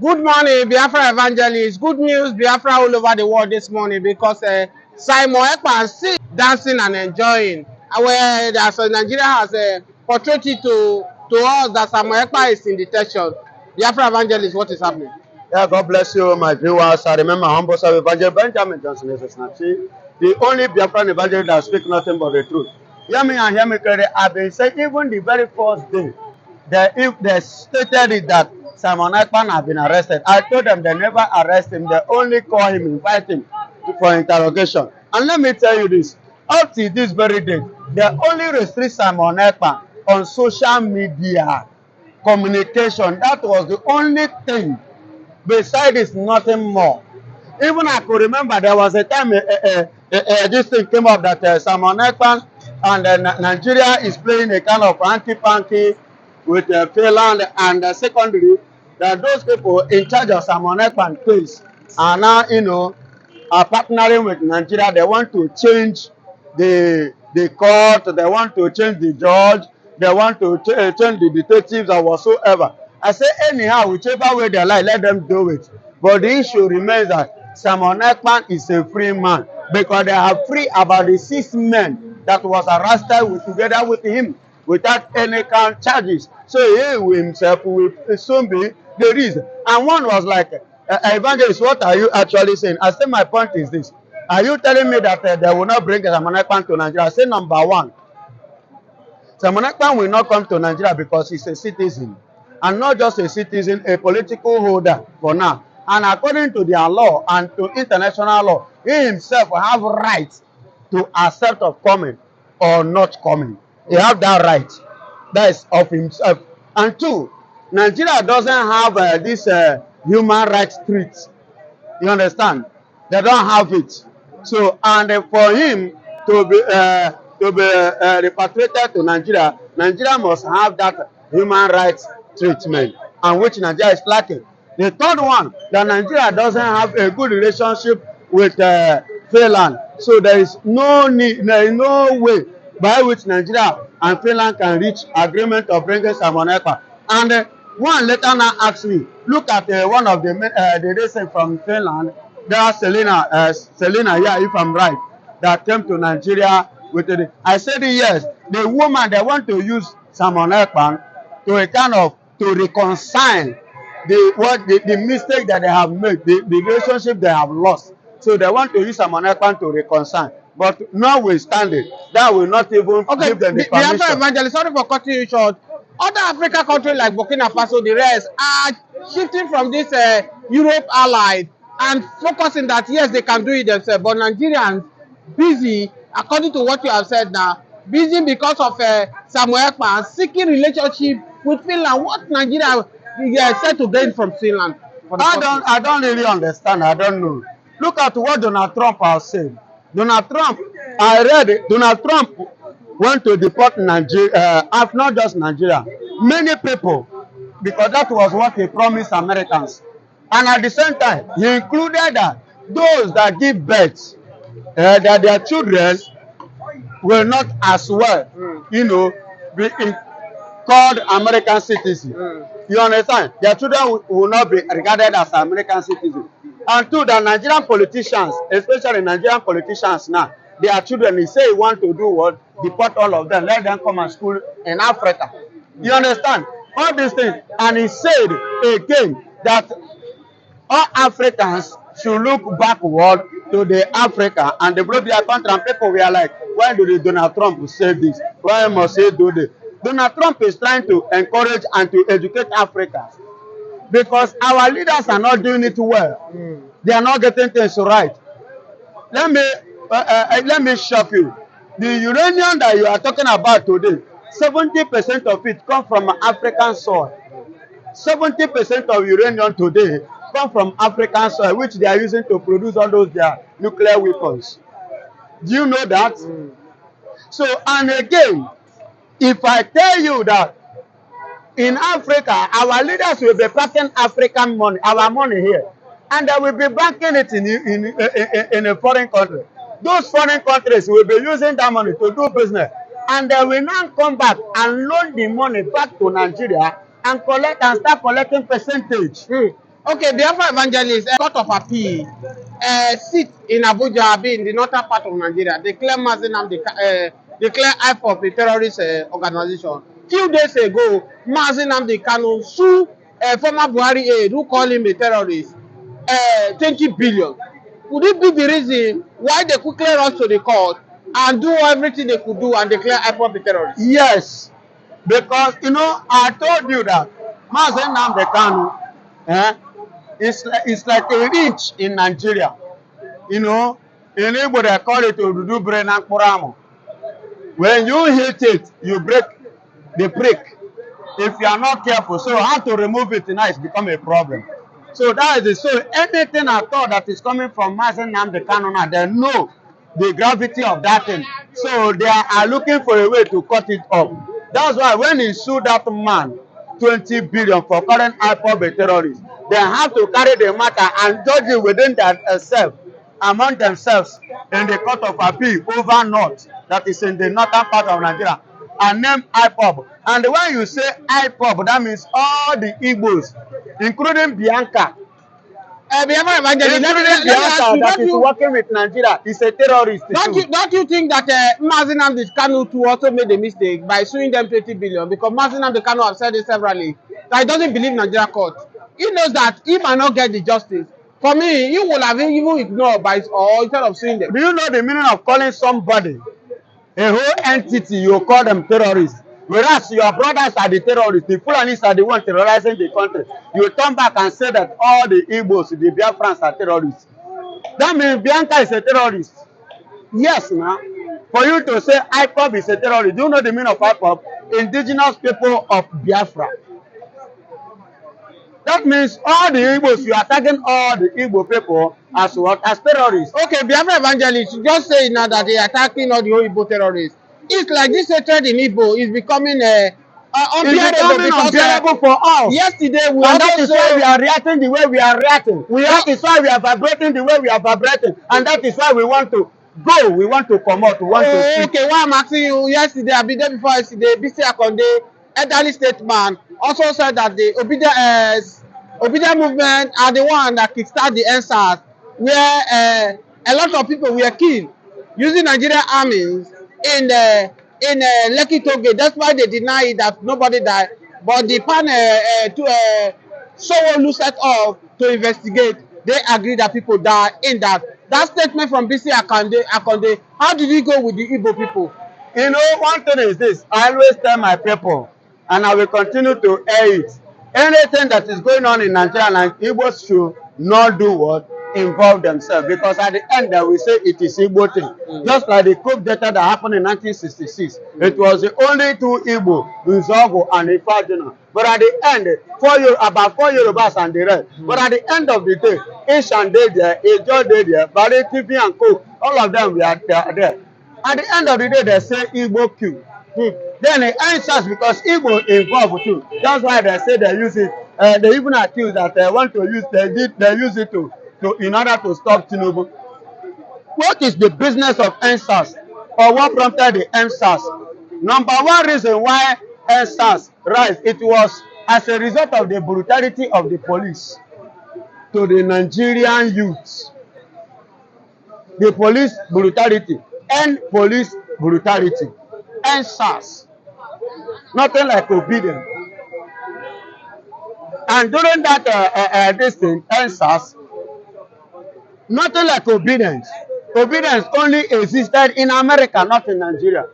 Good morning, Biafra evangelists. Good news, Biafra all over the world this morning because Simon Ekpa is still dancing and enjoying. Where Nigeria has portrayed it to us that Simon Ekpa is in detention. Biafra evangelists, what is happening? Yeah, God bless you, my viewers. I remember humble self evangelist Benjamin Johnson is the only Biafran evangelist that speaks nothing but the truth. Hear me and hear me clearly. I've been saying even the very first day that if they stated it that Simon Ekpan had been arrested, I told them they never arrest him. They only call him, invite him for interrogation. And let me tell you this: up to this very day, they only restrict Simon Ekpan on social media communication. That was the only thing. Beside is nothing more. Even I could remember there was a time this thing came up that Simon Ekpan and Nigeria is playing a kind of anti-panky with Finland, and secondary that those people in charge of Simon Ekpan case are now, are partnering with Nigeria. They want to change the court, they want to change the judge, they want to change the detectives or whatsoever. I say anyhow, whichever way they like, let them do it. But the issue remains that Simon Ekpan is a free man because they are free about the 6 men that was arrested together with him without any kind of charges. So he himself will soon be the reason. And one was like, Evangelist, what are you actually saying? I say my point is this. Are you telling me that they will not bring Simon Ekpan to Nigeria? I say number one, Simon Ekpan will not come to Nigeria because he's a citizen. And not just a citizen, a political holder for now. And according to their law and to international law, he himself will have rights to accept of coming or not coming. He have that right. That is of himself. And two, Nigeria doesn't have this human rights treaty. You understand? They don't have it. So, and for him to be repatriated to Nigeria, Nigeria must have that human rights treatment, and which Nigeria is lacking. The third one, that Nigeria doesn't have a good relationship with Finland, so there is no need, there is no way by which Nigeria and Finland can reach agreement of bringing Simon Ekpa. And one later now asked me, look at one of the recent from Finland, there Selena, yeah, if I'm right, that came to Nigeria with it. I said yes, the woman they want to use Simon Ekpa to a kind of to reconcile the mistake that they have made, the relationship they have lost. So they want to use Simon Ekpa to reconcile. But notwithstanding, that will not even give them the permission. Biafra evangelist, sorry for cutting you short. Other African countries like Burkina Faso, the rest, are shifting from this Europe allied and focusing that yes, they can do it themselves. But Nigerians busy, according to what you have said now, busy because of Samuel Ekpa seeking relationship with Finland. What Nigeria said to gain from Finland? I don't really understand. I don't know. Look at what Donald Trump has said. Donald Trump, I read it. Donald Trump want to deport Nigeria, not just Nigeria, many people, because that was what he promised Americans. And at the same time, he included that those that give birth, that their children will not as well, be called American citizens. You understand? Their children will not be regarded as American citizens. And two, the Nigerian politicians, especially Nigerian politicians now, their children, he say he want to do what? Deport all of them, let them come and school in Africa. You understand? All these things. And he said again that all Africans should look backward to the Africa and develop their country. And people were like, why do Donald Trump say this? Why must he do this? Donald Trump is trying to encourage and to educate Africa because our leaders are not doing it well. They are not getting things right. Let me shock you. The uranium that you are talking about today, 70% of it comes from African soil. 70% of uranium today come from African soil, which they are using to produce all those their nuclear weapons. Do you know that? So, and again, if I tell you that in Africa, our leaders will be packing African money, our money here, and they will be banking it in a foreign country. Those foreign countries will be using that money to do business, and they will now come back and loan the money back to Nigeria and collect and start collecting percentage. Okay, Biafra evangelist, Court of Appeal, sit in Abuja, be in the northern part of Nigeria. Declare Mazinam, declare IPOB a terrorist organization. Few days ago, Mazinam the Kanu sue former Buhari aide who call him a terrorist, 20 billion. Could it be the reason why they quickly rush to the court and do everything they could do and declare IPOB a terrorist? Yes, because I told you that Mazen Nnamdi Kanu, it's like a reach in Nigeria. In Igbo they call it Odudu Brain and Kuramo. When you hit it, you break the prick. If you are not careful, so how to remove it now is become a problem. So that is it. So anything at all that is coming from Mazen Nnamdi Kanu now, they know the gravity of that thing. So they are looking for a way to cut it off. That's why when he sued that man 20 billion for calling IPOB a terrorist, they have to carry the matter and judge it within themselves, among themselves, in the Court of Appeal over North, that is in the northern part of Nigeria, and name IPOB. And when you say IPOB, that means all the Igbos, including Bianca. Biafra evangelist, let me ask Bianca you, that is working with Nigeria is a terrorist too. don't you think that Mazi Nnamdi Kanu too also made a mistake by suing them 20 billion? Because Mazi Nnamdi Kanu have said it severally that he doesn't believe Nigeria court. He knows that he might not get the justice. For me, he would have even ignored by or instead of suing them. Do you know the meaning of calling somebody, a whole entity, you call them terrorists? Whereas your brothers are the terrorists, the Fulanis are the ones terrorizing the country. You turn back and say that all the Igbos, the Biafrans are terrorists. That means Bianca is a terrorist. Yes, now. For you to say IPOB is a terrorist, do you know the meaning of IPOB? Indigenous people of Biafra. That means all the Igbos, you are attacking all the Igbo people as what? As terrorists. Okay, Biafra evangelists, you just say now that they are attacking all the whole Igbo terrorists. It's like this hatred in Igbo is becoming unbearable for us. Yesterday we and also that is why we are reacting the way we are reacting. That is why we are vibrating the way we are vibrating. And that is why we want to go. We want to come out. We want to speak. Okay, why I'm asking you, yesterday, I've been there before yesterday, BC Akonde, elderly statesman, also said that the Obida movement are the one that kickstart the NSAS, where a lot of people were killed using Nigerian armies in Lekki Toge. That's why they deny it that nobody died. But the panel Sowolu set off to investigate. They agree that people died in that. That statement from BC Akonde, how did he go with the Igbo people? You know, one thing is this. I always tell my people, and I will continue to air it. Anything that is going on in Nigeria and Igbos should not do what? Involve themselves. Because at the end, they will say it is Igbo thing. Just like the coup d'etat that happened in 1966. It was the only two Igbo, Nzogo and Ifajina. But at the end, about 4 Yorubas and the rest. But at the end of the day, Ishan did there, Ijo did there, Bari TV and Co. All of them were there. At the end of the day, they say Igbo Q. Then it answers because Igbo involved too. That's why they say they use it. They even accuse that they want to use. They use it to in order to stop Tinubu. What is the business of NSAS, or what prompted the NSAS? Number one reason why NSAS rise, it was as a result of the brutality of the police to the Nigerian youths. The police brutality and police brutality. NSAS. Nothing like obedience. And during that this thing, NSAS, nothing like obedience. Obedience only existed in America, not in Nigeria.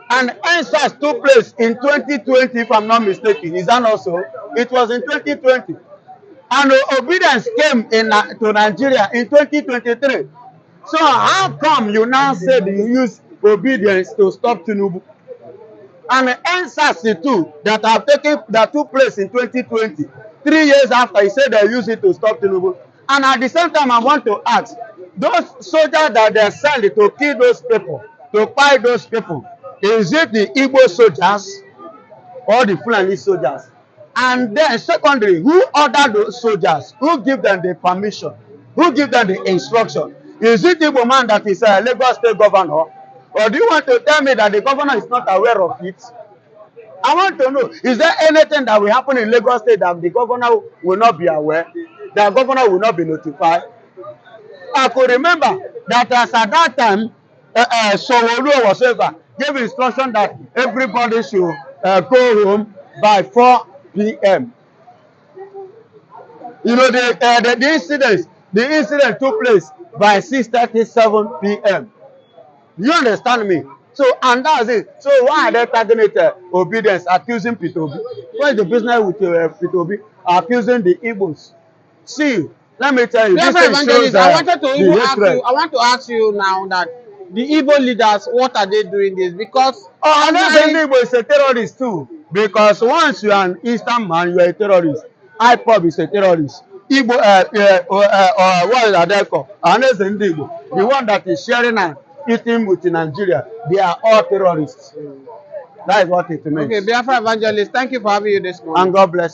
And NSAS took place in 2020, if I'm not mistaken. Is that also? It was in 2020. And obedience came to Nigeria in 2023. So how come you now say that you use obedience to stop Tinubu? And the NSAS too that took place in 2020, 3 years after, he said they use it to stop Tinubu. And at the same time, I want to ask, those soldiers that they send to kill those people, to fight those people, is it the Igbo soldiers or the Fulani soldiers? And then secondly, who ordered those soldiers? Who give them the permission? Who give them the instruction? Is it the Igbo man that is a Lagos State governor? Or do you want to tell me that the governor is not aware of it? I want to know, is there anything that will happen in Lagos State that the governor will not be aware? The governor will not be notified? I could remember that as at that time, Sowolu or whatsoever gave instruction that everybody should go home by 4 p.m. You know, the incident took place by 6:37 p.m. You understand me? So, and that's it. So, why are they targeting obedience, accusing Peter Obi? What is the business with Peter Obi? Accusing the Igbos. See, let me tell you, this thing shows I wanted to even ask hatred. you. I want to ask you now that the Igbo leaders, what are they doing this? Because Oh, and that's the Igbo is a terrorist too. Because once you are an Eastern man, you are a terrorist. IPOB is a terrorist. Igbo, what is that called? And that's the Igbo. The one that is sharing and eating with Nigeria, they are all terrorists. That is what it means. Okay, Biafra Evangelist, thank you for having you this morning. And God bless.